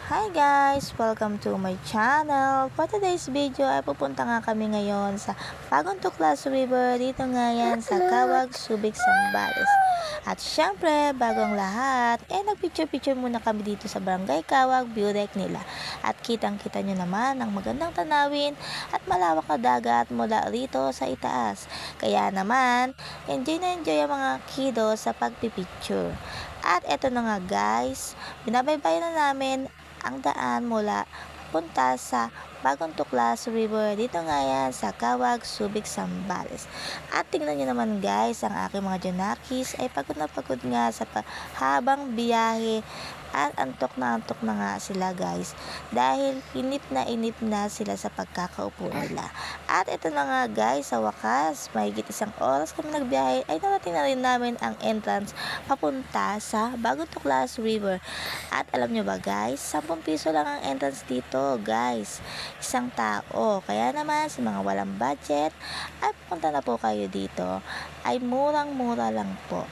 Hi guys! Welcome to my channel. For today's video ay pupunta nga kami ngayon sa Bagong Tuklas River. Dito nga yan sa Kawag, Subic, Zambales. At syempre, bagong lahat, nagpicture-picture muna kami dito sa Barangay Kawag, view deck nila. At kitang-kita nyo naman ang magandang tanawin at malawak na dagat mula rito sa itaas. Kaya naman, enjoy na enjoy ang mga kiddo sa pagpipicture. At eto na nga guys, binabaybayan na namin ang daan mula punta sa Bagong Tuklas River. Dito nga yan sa Kawag, Subic, Zambales. At tingnan nyo naman guys, ang aking mga junakis ay pagod na pagod nga sa habang biyahe. At antok na nga sila guys. Dahil inip na sila sa pagkakaupo nila. At ito na nga guys, sa wakas, mahigit isang oras kami nagbiyahe ay narating na rin namin ang entrance papunta sa Bagong Tuklas River. At alam nyo ba guys, 10 piso lang ang entrance dito guys. Isang tao. Kaya naman sa mga walang budget ay punta na po kayo dito. Ay murang-mura lang po.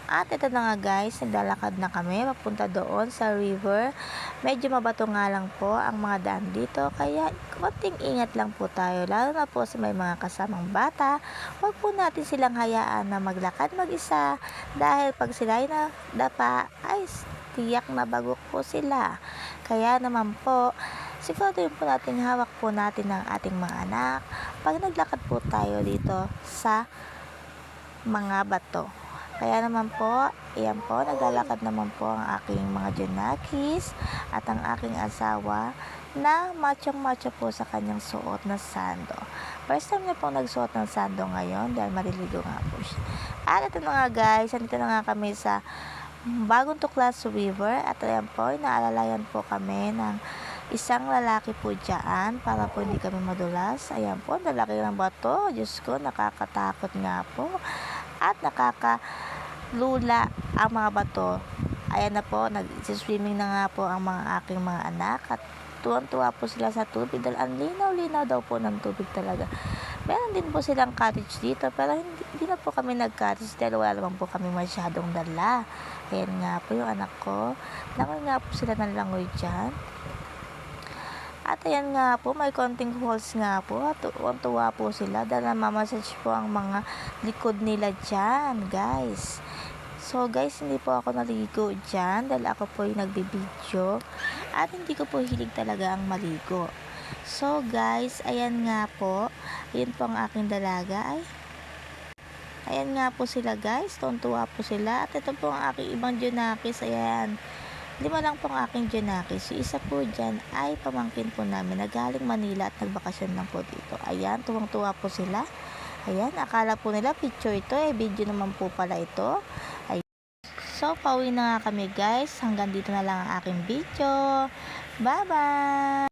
At ito na nga guys, naglalakad na kami papunta doon sa river. Medyo mabato nga lang po ang mga daan dito, kaya konting ingat lang po tayo, lalo na po sa may mga kasamang bata. Huwag po natin silang hayaan na maglakad mag-isa, dahil pag sila ay nadapa ay tiyak na bagok po sila. Kaya naman po, siguraduhin po natin hawak po natin ang ating mga anak pag naglakad po tayo dito sa mga bato. Kaya naman po, iyan po, naglalakad naman po ang aking mga junakis at ang aking asawa na machong-macho po sa kanyang suot na sando. First time niya po nagsuot ng sando ngayon dahil maliligo nga po siya. At ito na nga guys, nandito na nga kami sa Bagong Tuklas River at ayan po, inaalalayan po kami ng isang lalaki po dyan para po hindi kami madulas. Ayan po, lalaki ng bato. Diyos ko, nakakatakot nga po at nakakalula ang mga bato. Ayan na po, nag-swimming na nga po ang mga aking mga anak at tuwang-tuwa po sila sa tubig dahil ang linaw-linaw daw po ng tubig talaga. Meron din po silang cottage dito pero hindi na po kami nag-cottage dahil wala naman po kami masyadong dala. Ayan nga po yung anak ko. Langoy nga po sila ng langoy dyan. At ayan nga po, may konting holes nga po. At tuwa po sila dahil namamassage po ang mga likod nila dyan, guys. So guys, hindi po ako naligo dyan dahil ako po yung nagbibideo. At hindi ko po hilig talaga ang maligo. So guys, ayan nga po. Ayan po ang aking dalaga. Ayan nga po sila guys. Tuwa po sila. At ito po ang aking ibang junakis. Ayan. 5 lang po ang aking junakis. Yung isa po dyan ay pamangkin po namin na galing Manila at nagbakasyon lang po dito. Ayan, tuwang-tuwa po sila. Ayan, akala po nila picture ito, video naman po pala ito. Ayan. So, pauwi na nga kami guys. Hanggang dito na lang ang aking video. Bye-bye!